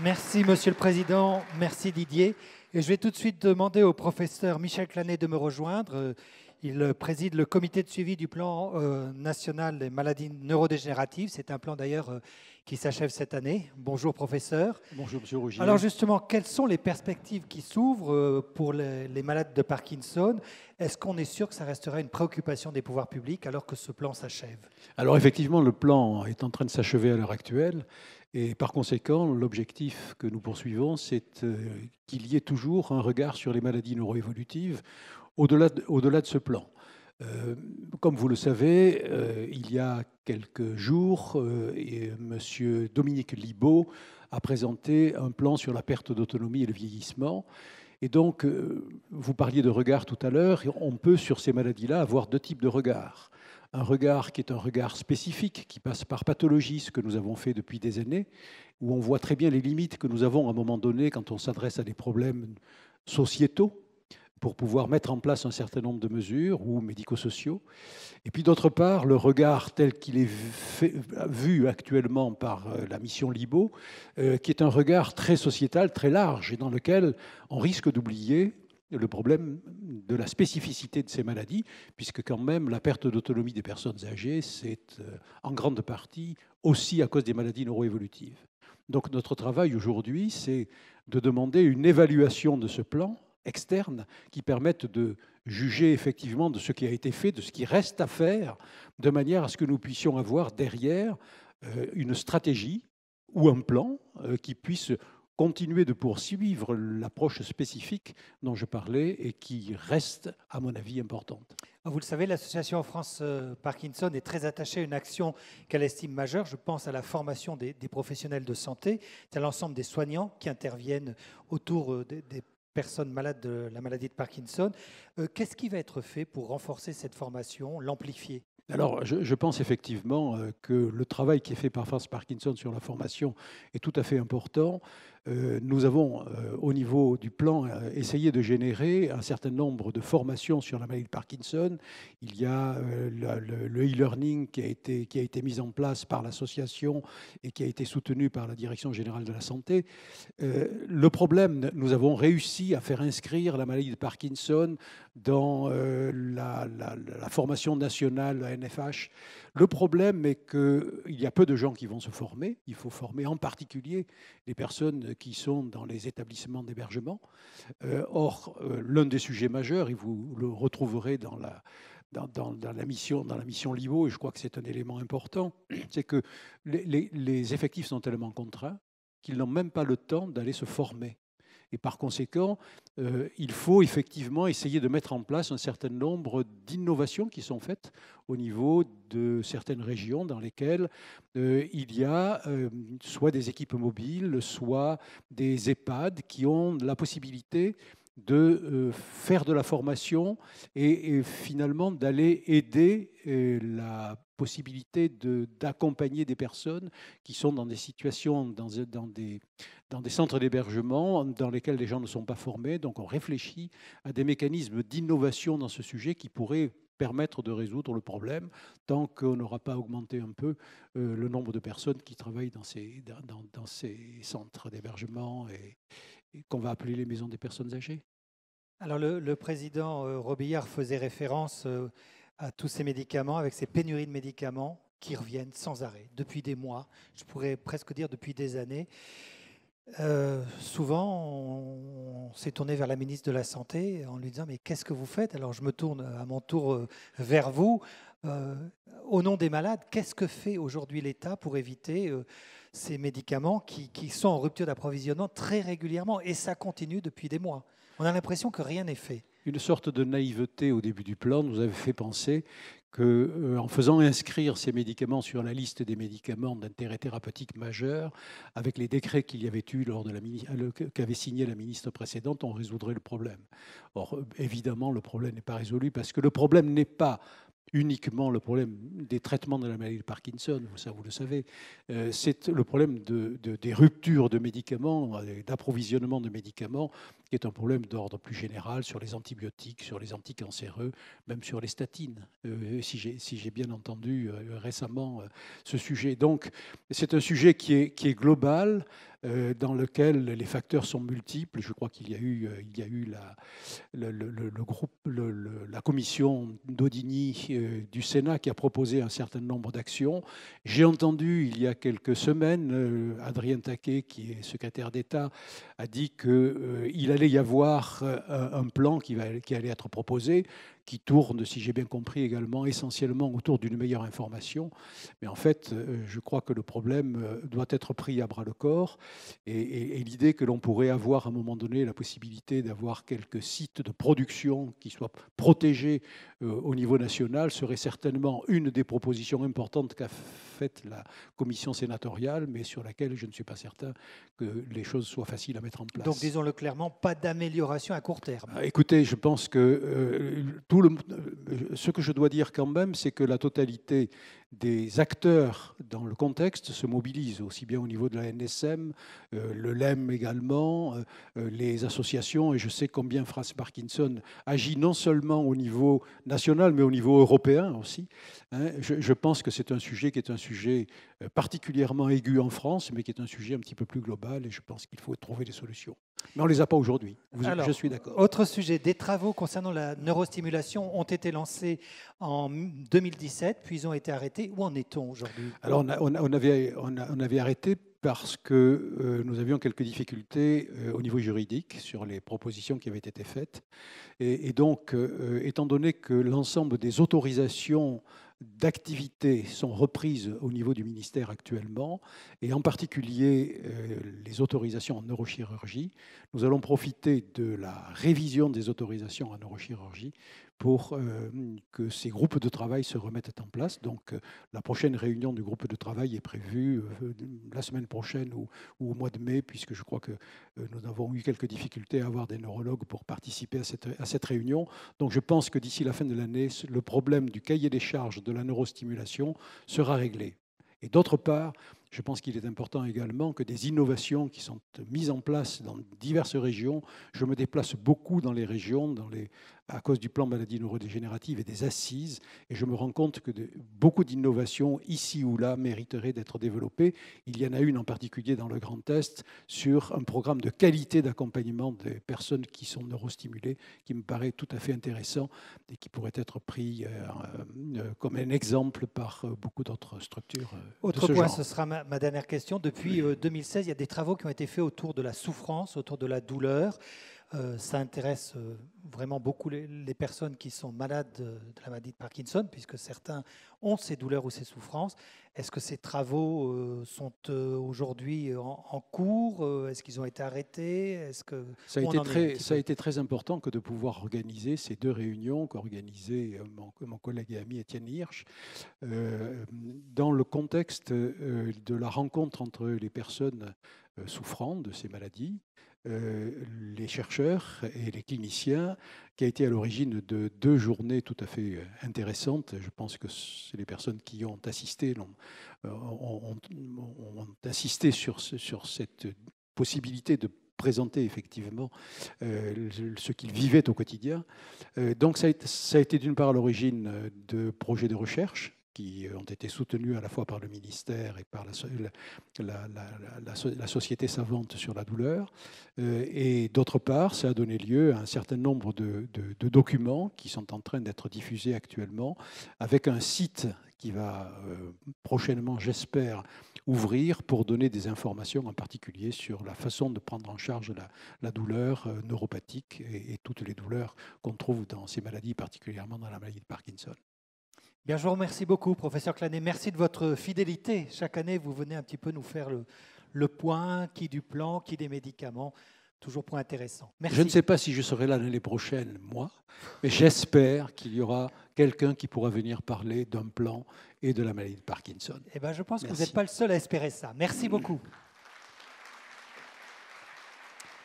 Merci, Monsieur le Président. Merci, Didier. Et je vais tout de suite demander au professeur Michel Clanet de me rejoindre. Il préside le comité de suivi du plan national des maladies neurodégénératives. C'est un plan d'ailleurs qui s'achève cette année. Bonjour, professeur. Bonjour, Monsieur Rougier. Alors justement, quelles sont les perspectives qui s'ouvrent pour les malades de Parkinson? Est-ce qu'on est sûr que ça restera une préoccupation des pouvoirs publics alors que ce plan s'achève? Alors effectivement, le plan est en train de s'achever à l'heure actuelle. Et par conséquent, l'objectif que nous poursuivons, c'est qu'il y ait toujours un regard sur les maladies neuroévolutives au-delà de ce plan. Comme vous le savez, il y a quelques jours, M. Dominique Libaud a présenté un plan sur la perte d'autonomie et le vieillissement. Et donc, vous parliez de regard tout à l'heure, on peut sur ces maladies-là avoir deux types de regards. Un regard qui est un regard spécifique, qui passe par pathologie, ce que nous avons fait depuis des années, où on voit très bien les limites que nous avons à un moment donné quand on s'adresse à des problèmes sociétaux, pour pouvoir mettre en place un certain nombre de mesures ou médico-sociaux. Et puis d'autre part, le regard tel qu'il est vu actuellement par la mission Libaud, qui est un regard très sociétal, très large, et dans lequel on risque d'oublier le problème de la spécificité de ces maladies, puisque quand même la perte d'autonomie des personnes âgées, c'est en grande partie aussi à cause des maladies neuroévolutives. Donc notre travail aujourd'hui, c'est de demander une évaluation de ce plan externe qui permette de juger effectivement de ce qui a été fait, de ce qui reste à faire, de manière à ce que nous puissions avoir derrière une stratégie ou un plan qui puisse continuer de poursuivre l'approche spécifique dont je parlais et qui reste, à mon avis, importante. Vous le savez, l'association France Parkinson est très attachée à une action qu'elle estime majeure. Je pense à la formation des professionnels de santé, à l'ensemble des soignants qui interviennent autour des personnes malades de la maladie de Parkinson. Qu'est-ce qui va être fait pour renforcer cette formation, l'amplifier? Alors, je pense effectivement que le travail qui est fait par France Parkinson sur la formation est tout à fait important. Nous avons, au niveau du plan, essayé de générer un certain nombre de formations sur la maladie de Parkinson. Il y a le e-learning qui a été mis en place par l'association et qui a été soutenu par la Direction générale de la santé. Le problème, nous avons réussi à faire inscrire la maladie de Parkinson dans la formation nationale, la NFH. Le problème est qu'il y a peu de gens qui vont se former. Il faut former en particulier les personnes qui sont dans les établissements d'hébergement. Or, l'un des sujets majeurs, et vous le retrouverez dans la mission Libaud, et je crois que c'est un élément important, c'est que les effectifs sont tellement contraints qu'ils n'ont même pas le temps d'aller se former. Et par conséquent, il faut effectivement essayer de mettre en place un certain nombre d'innovations qui sont faites au niveau de certaines régions dans lesquelles il y a soit des équipes mobiles, soit des EHPAD qui ont la possibilité de faire de la formation et finalement d'aller aider la possibilité d'accompagner des personnes qui sont dans des situations, dans des centres d'hébergement dans lesquels les gens ne sont pas formés. Donc on réfléchit à des mécanismes d'innovation dans ce sujet qui pourraient permettre de résoudre le problème tant qu'on n'aura pas augmenté un peu le nombre de personnes qui travaillent dans ces centres d'hébergement et qu'on va appeler les maisons des personnes âgées. Alors le président Robillard faisait référence à tous ces médicaments, avec ces pénuries de médicaments qui reviennent sans arrêt, depuis des mois, je pourrais presque dire depuis des années. Souvent, on s'est tourné vers la ministre de la Santé en lui disant « Mais qu'est-ce que vous faites ?» Alors je me tourne à mon tour vers vous. Au nom des malades, qu'est-ce que fait aujourd'hui l'État pour éviter ces médicaments qui sont en rupture d'approvisionnement très régulièrement? Et ça continue depuis des mois. On a l'impression que rien n'est fait. Une sorte de naïveté au début du plan nous avait fait penser qu'en faisant inscrire ces médicaments sur la liste des médicaments d'intérêt thérapeutique majeur, avec les décrets qu'il y avait eu qu'avait signé la ministre précédente, on résoudrait le problème. Or, évidemment, le problème n'est pas résolu parce que le problème n'est pas uniquement le problème des traitements de la maladie de Parkinson, ça vous le savez, c'est le problème des ruptures de médicaments, d'approvisionnement de médicaments qui est un problème d'ordre plus général sur les antibiotiques, sur les anticancéreux, même sur les statines, si j'ai bien entendu récemment ce sujet. Donc, c'est un sujet qui est global, dans lequel les facteurs sont multiples. Je crois qu'il y a eu la commission d'Audigny du Sénat qui a proposé un certain nombre d'actions. J'ai entendu il y a quelques semaines, Adrien Taquet, qui est secrétaire d'État, a dit qu'il allait y avoir un plan qui allait être proposé, qui tourne, si j'ai bien compris également, essentiellement autour d'une meilleure information. Mais en fait, je crois que le problème doit être pris à bras-le-corps. Et l'idée que l'on pourrait avoir à un moment donné la possibilité d'avoir quelques sites de production qui soient protégés au niveau national serait certainement une des propositions importantes qu'a faites la commission sénatoriale, mais sur laquelle je ne suis pas certain que les choses soient faciles à mettre en place. Donc, disons-le clairement, pas d'amélioration à court terme. Écoutez, je pense que ce que je dois dire quand même, c'est que la totalité des acteurs dans le contexte se mobilisent, aussi bien au niveau de la NSM, le LEM également, les associations, et je sais combien France Parkinson agit non seulement au niveau national, mais au niveau européen aussi. Je pense que c'est un sujet qui est un sujet particulièrement aigu en France, mais qui est un sujet un petit peu plus global, et je pense qu'il faut trouver des solutions. Mais on ne les a pas aujourd'hui, je suis d'accord. Autre sujet, des travaux concernant la neurostimulation ont été lancés en 2017, puis ils ont été arrêtés. Où en est-on aujourd'hui? Alors on avait arrêté parce que nous avions quelques difficultés au niveau juridique sur les propositions qui avaient été faites. Et donc, étant donné que l'ensemble des autorisations d'activités sont reprises au niveau du ministère actuellement, et en particulier les autorisations en neurochirurgie, nous allons profiter de la révision des autorisations en neurochirurgie pour que ces groupes de travail se remettent en place. Donc, la prochaine réunion du groupe de travail est prévue la semaine prochaine ou au mois de mai, puisque je crois que nous avons eu quelques difficultés à avoir des neurologues pour participer à cette réunion. Donc, je pense que d'ici la fin de l'année, le problème du cahier des charges de la neurostimulation sera réglé. Et d'autre part, je pense qu'il est important également que des innovations qui sont mises en place dans diverses régions, je me déplace beaucoup dans les régions, à cause du plan maladie neurodégénérative et des assises, et je me rends compte que beaucoup d'innovations, ici ou là, mériteraient d'être développées. Il y en a une en particulier dans le Grand Est sur un programme de qualité d'accompagnement des personnes qui sont neurostimulées, qui me paraît tout à fait intéressant et qui pourrait être pris comme un exemple par beaucoup d'autres structures. Autre point, ce sera ma dernière question. Depuis 2016, il y a des travaux qui ont été faits autour de la souffrance, autour de la douleur. Ça intéresse vraiment beaucoup les personnes qui sont malades de la maladie de Parkinson, puisque certains ont ces douleurs ou ces souffrances. Est-ce que ces travaux sont aujourd'hui en cours? Est-ce qu'ils ont été arrêtés? Ça a été très important que de pouvoir organiser ces deux réunions qu'a organisé mon collègue et ami Étienne Hirsch, dans le contexte de la rencontre entre les personnes souffrant de ces maladies, les chercheurs et les cliniciens, qui a été à l'origine de deux journées tout à fait intéressantes. Je pense que les personnes qui ont assisté ont insisté sur cette possibilité de présenter effectivement ce qu'ils vivaient au quotidien. Donc ça a été d'une part à l'origine de projets de recherche qui ont été soutenus à la fois par le ministère et par la société savante sur la douleur. Et d'autre part, ça a donné lieu à un certain nombre de documents qui sont en train d'être diffusés actuellement, avec un site qui va prochainement, j'espère, ouvrir pour donner des informations en particulier sur la façon de prendre en charge la douleur neuropathique et toutes les douleurs qu'on trouve dans ces maladies, particulièrement dans la maladie de Parkinson. Bien, je vous remercie beaucoup, professeur Clanet. Merci de votre fidélité. Chaque année, vous venez un petit peu nous faire le point, qui du plan, qui des médicaments. Toujours point intéressant. Merci. Je ne sais pas si je serai là l'année prochaine, moi, mais j'espère qu'il y aura quelqu'un qui pourra venir parler d'un plan et de la maladie de Parkinson. Eh ben, je pense que vous n'êtes pas le seul à espérer ça. Merci beaucoup.